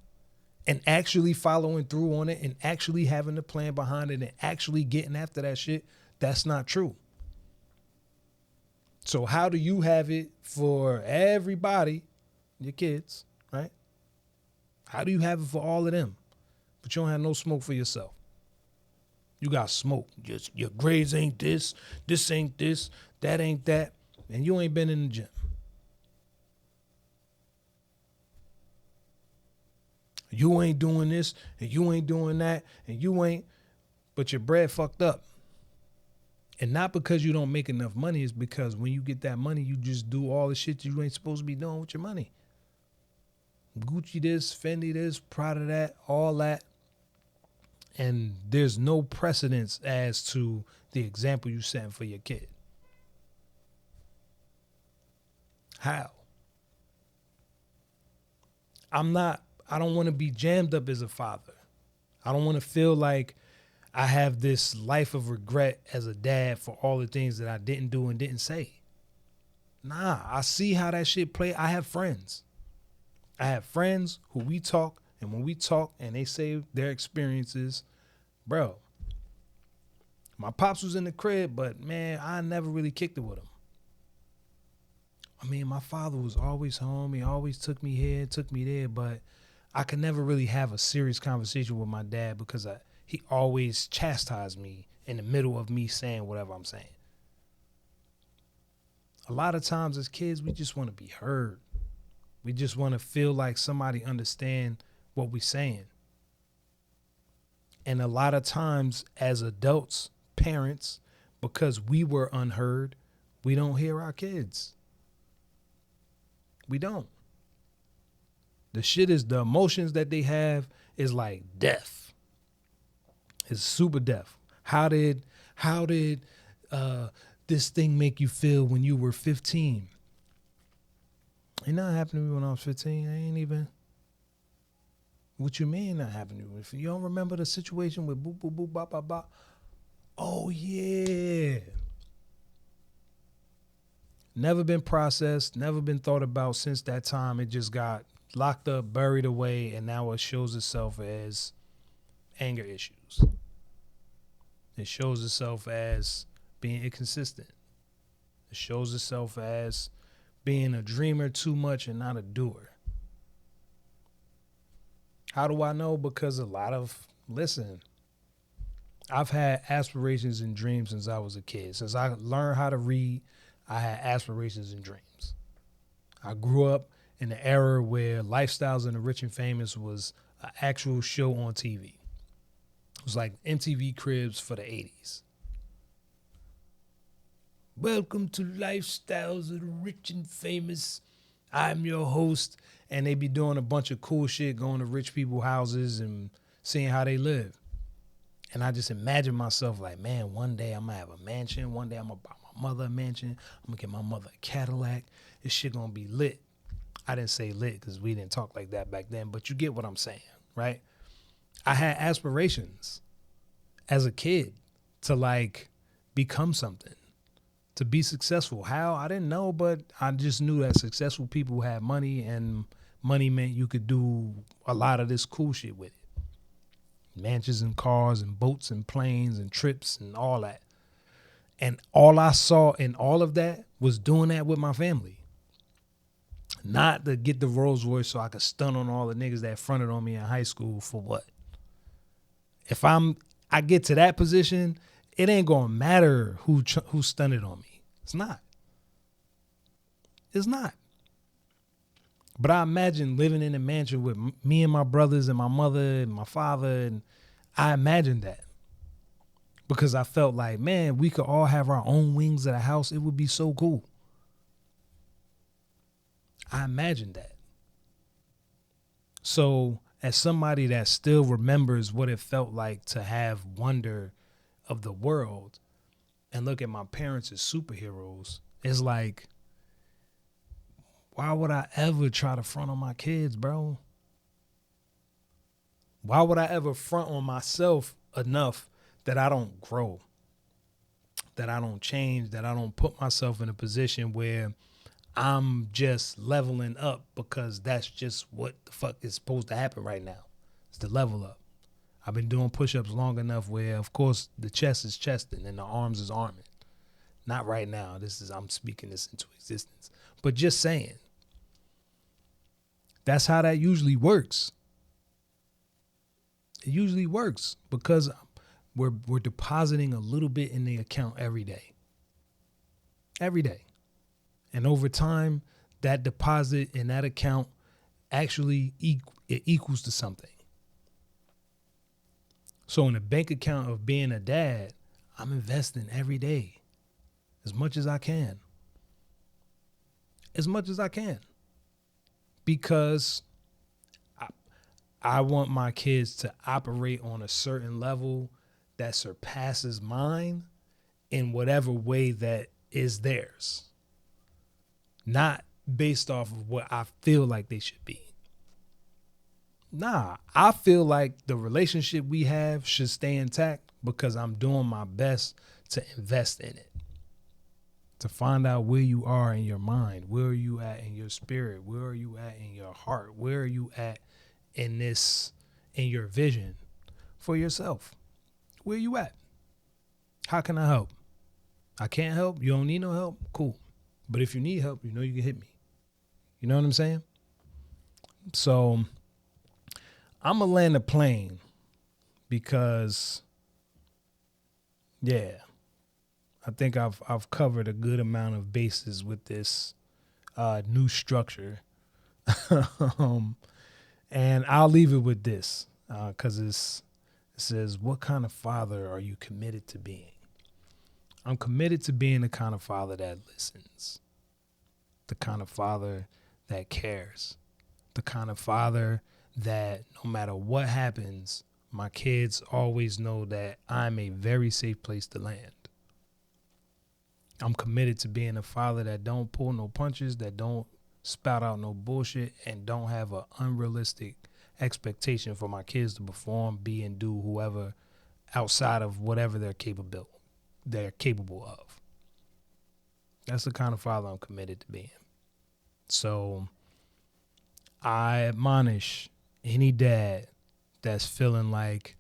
A: and actually following through on it and actually having the plan behind it and actually getting after that shit. That's not true. So how do you have it for everybody, your kids, right? How do you have it for all of them, but you don't have no smoke for yourself? You got smoke. Just your grades ain't this ain't this, that ain't that, and you ain't been in the gym. You ain't doing this, and you ain't doing that, and you ain't, but your bread fucked up. And not because you don't make enough money, it's because when you get that money, you just do all the shit you ain't supposed to be doing with your money. Gucci this, Fendi this, Prada that, all that. And there's no precedence as to the example you set for your kid. How? I don't want to be jammed up as a father. I don't want to feel like I have this life of regret as a dad for all the things that I didn't do and didn't say. Nah, I see how that shit play. I have friends. Who we talk, and when we talk and they say their experiences, bro, my pops was in the crib, but man, I never really kicked it with him. I mean, my father was always home. He always took me here, took me there, but I could never really have a serious conversation with my dad because he always chastised me in the middle of me saying whatever I'm saying. A lot of times as kids, we just want to be heard. We just want to feel like somebody understand what we're saying. And a lot of times as adults, parents, because we were unheard, we don't hear our kids. We don't. The emotions that they have is like death. It's super death. How did this thing make you feel when you were 15? It not happened to me when I was 15. I ain't even. What you mean not happened to you? If you don't remember the situation with boop boop boop ba ba ba. Oh yeah. Never been processed, never been thought about since that time. It just got locked up, buried away, and now it shows itself as anger issues. It shows itself as being inconsistent. It shows itself as being a dreamer too much and not a doer. How do I know? Because listen, I've had aspirations and dreams since I was a kid. Since I learned how to read, I had aspirations and dreams. I grew up in the era where Lifestyles and the Rich and Famous was an actual show on TV. It was like MTV Cribs for the 80s. Welcome to Lifestyles of the Rich and Famous. I'm your host. And they be doing a bunch of cool shit, going to rich people's houses and seeing how they live. And I just imagine myself like, man, one day I'm going to have a mansion. One day I'm going to buy my mother a mansion. I'm going to get my mother a Cadillac. This shit going to be lit. I didn't say lit because we didn't talk like that back then, but you get what I'm saying, right? I had aspirations as a kid to like become something, to be successful. How? I didn't know, but I just knew that successful people had money, and money meant you could do a lot of this cool shit with it. Mansions and cars and boats and planes and trips and all that. And all I saw in all of that was doing that with my family. Not to get the Rolls Royce so I could stun on all the niggas that fronted on me in high school for what? If I get to that position, it ain't gonna matter who stunted on me. It's not. It's not. But I imagine living in a mansion with me and my brothers and my mother and my father, and I imagined that because I felt like, man, we could all have our own wings of the house. It would be so cool. I imagined that. So as somebody that still remembers what it felt like to have wonder of the world and look at my parents as superheroes, it's like, why would I ever try to front on my kids, bro? Why would I ever front on myself enough that I don't grow, that I don't change, that I don't put myself in a position where I'm just leveling up because that's just what the fuck is supposed to happen right now. It's the level up. I've been doing push-ups long enough where, of course, the chest is chesting and the arms is arming. Not right now. I'm speaking this into existence. But just saying. That's how that usually works. It usually works because we're depositing a little bit in the account every day. Every day. And over time, that deposit in that account actually it equals to something. So in the bank account of being a dad, I'm investing every day as much as I can. As much as I can. Because I want my kids to operate on a certain level that surpasses mine in whatever way that is theirs. Not based off of what I feel like they should be. Nah, I feel like the relationship we have should stay intact because I'm doing my best to invest in it. To find out where you are in your mind, where are you at in your spirit, where are you at in your heart, where are you at in your vision for yourself. Where you at? How can I help? I can't help. You don't need no help. Cool. But if you need help, you know you can hit me. You know what I'm saying? So I'm going to land the plane because, yeah, I think I've covered a good amount of bases with this new structure. And I'll leave it with this because it says, what kind of father are you committed to being? I'm committed to being the kind of father that listens, the kind of father that cares, the kind of father that no matter what happens my kids always know that I'm a very safe place to land. I'm committed to being a father that don't pull no punches, that don't spout out no bullshit, and don't have an unrealistic expectation for my kids to perform, be, and do whoever outside of whatever they're capable of. That's the kind of father I'm committed to being. So I admonish any dad that's feeling like,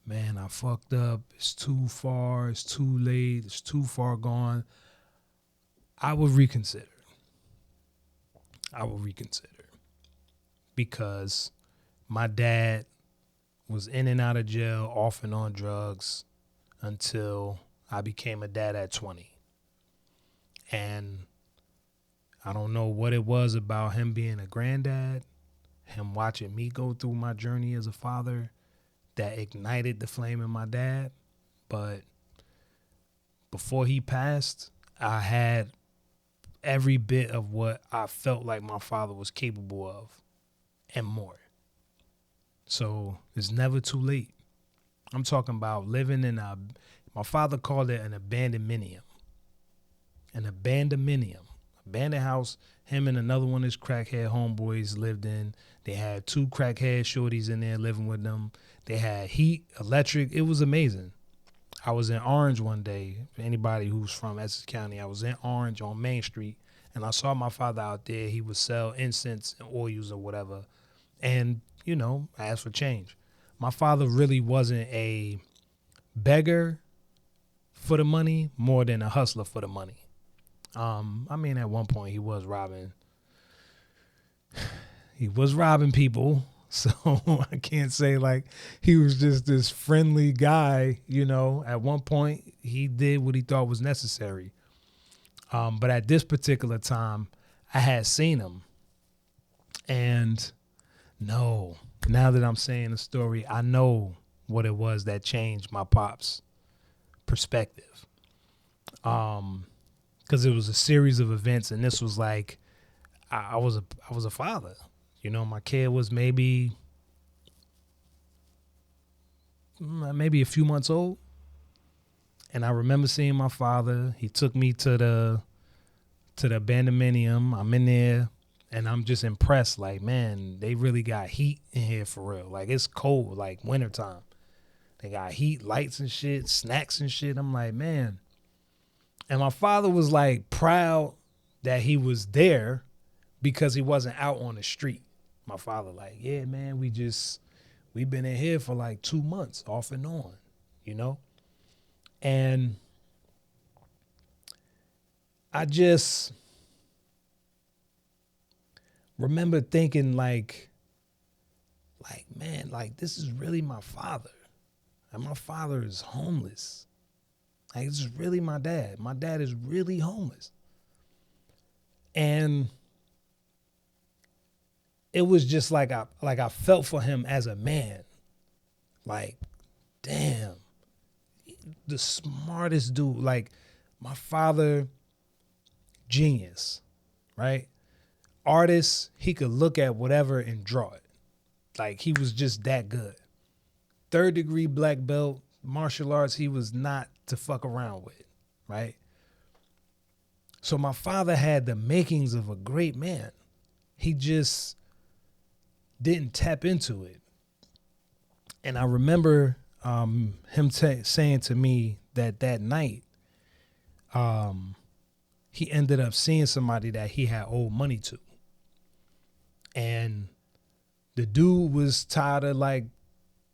A: man, I fucked up, it's too far, it's too late, it's too far gone. I would reconsider. Because my dad was in and out of jail, off and on drugs, until I became a dad at 20. And I don't know what it was about him being a granddad, him watching me go through my journey as a father, that ignited the flame in my dad. But before he passed, I had every bit of what I felt like my father was capable of and more. So it's never too late. I'm talking about living in my father called it an abandonmenium. An abandoned house. Him and another one of his crackhead homeboys lived in. They had 2 crackhead shorties in there living with them. They had heat, electric. It was amazing. I was in Orange one day. For anybody who's from Essex County, I was in Orange on Main Street, and I saw my father out there. He would sell incense and oils or whatever. And, I asked for change. My father really wasn't a beggar for the money more than a hustler for the money. At one point he was robbing people. So I can't say like he was just this friendly guy, At one point he did what he thought was necessary. But at this particular time, I had seen him. And no, now that I'm saying the story, I know what it was that changed my pop's perspective. Because it was a series of events, and this was like, I was a father. My kid was maybe a few months old. And I remember seeing my father. He took me to the abandonmenium. I'm in there, and I'm just impressed. Like, man, they really got heat in here for real. Like, it's cold, like wintertime. They got heat, lights and shit, snacks and shit. I'm like, man. And my father was like proud that he was there because he wasn't out on the street. My father like, yeah, man, we've been in here for like 2 months off and on, And I just remember thinking like, man, like this is really my father. And my father is homeless. Like, this is really my dad. My dad is really homeless. And it was just like I felt for him as a man. Like, damn, the smartest dude. Like, my father, genius, right? Artist, he could look at whatever and draw it. Like, he was just that good. 3rd degree black belt, martial arts, he was not to fuck around with, right? So my father had the makings of a great man. He just didn't tap into it. And I remember him saying to me that night, he ended up seeing somebody that he had owed money to. And the dude was tired of like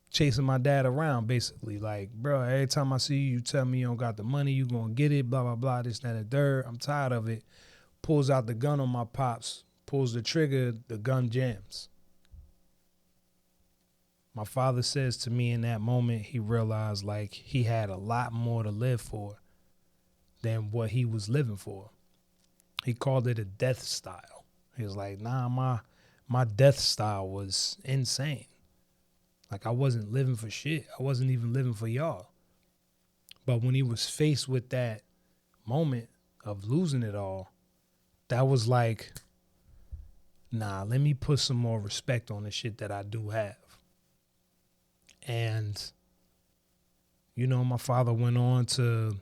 A: chasing my dad around, basically. Like, bro, every time I see you, you tell me you don't got the money, you gonna get it, blah, blah, blah, this, that, and the third. I'm tired of it. Pulls out the gun on my pops, pulls the trigger, the gun jams. My father says to me in that moment, he realized like he had a lot more to live for than what he was living for. He called it a death style. He was like, nah, my death style was insane. Like, I wasn't living for shit. I wasn't even living for y'all. But when he was faced with that moment of losing it all, that was like, nah, let me put some more respect on the shit that I do have. And, my father went on to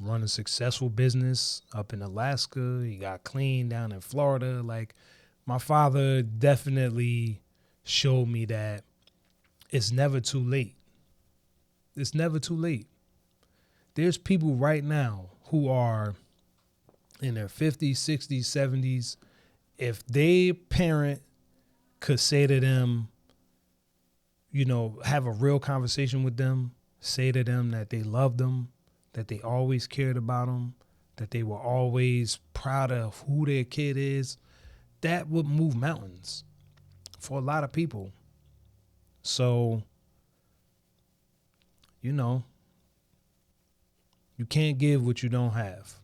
A: run a successful business up in Alaska. He got clean down in Florida. Like, my father definitely showed me that it's never too late. It's never too late. There's people right now who are in their 50s, 60s, 70s. If their parent could say to them, have a real conversation with them, say to them that they loved them, that they always cared about them, that they were always proud of who their kid is, that would move mountains for a lot of people. So, you can't give what you don't have.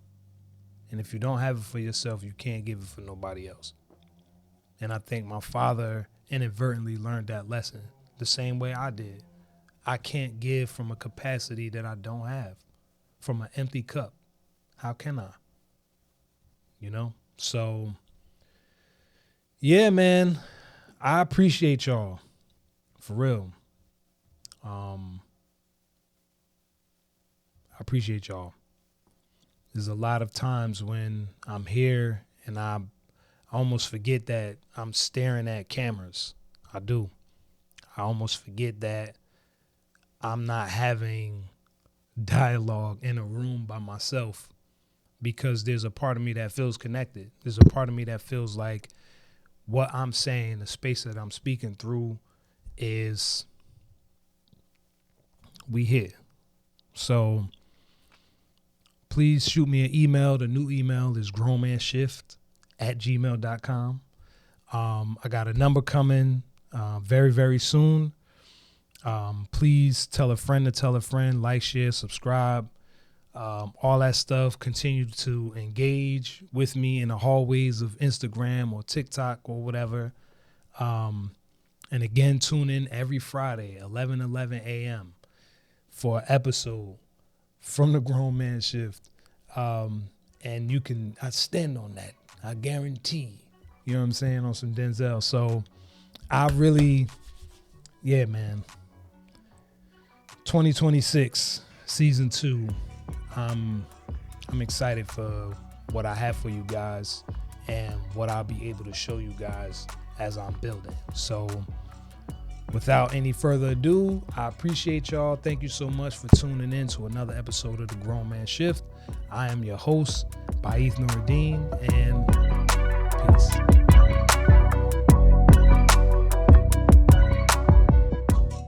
A: And if you don't have it for yourself, you can't give it for nobody else. And I think my father inadvertently learned that lesson the same way I did. I can't give from a capacity that I don't have, from an empty cup. How can I? So, yeah, man, I appreciate y'all, for real. I appreciate y'all. There's a lot of times when I'm here and I almost forget that I'm staring at cameras. I do. I almost forget that I'm not having dialogue in a room by myself, because there's a part of me that feels connected. There's a part of me that feels like what I'm saying, the space that I'm speaking through, is we here. So please shoot me an email. The new email is grownmanshift@gmail.com. I got a number coming very, very soon. Please tell a friend to tell a friend, like, share, subscribe, all that stuff. Continue to engage with me in the hallways of Instagram or TikTok or whatever. And again, tune in every Friday, 11 a.m. for an episode from the Grown Man Shift. And I stand on that. I guarantee, you know what I'm saying, on some Denzel. So I really, yeah, man. 2026, season 2. I'm excited for what I have for you guys and what I'll be able to show you guys as I'm building. So without any further ado, I appreciate y'all. Thank you so much for tuning in to another episode of The Grown Man Shift. I am your host, Baith Nuruddin, and peace.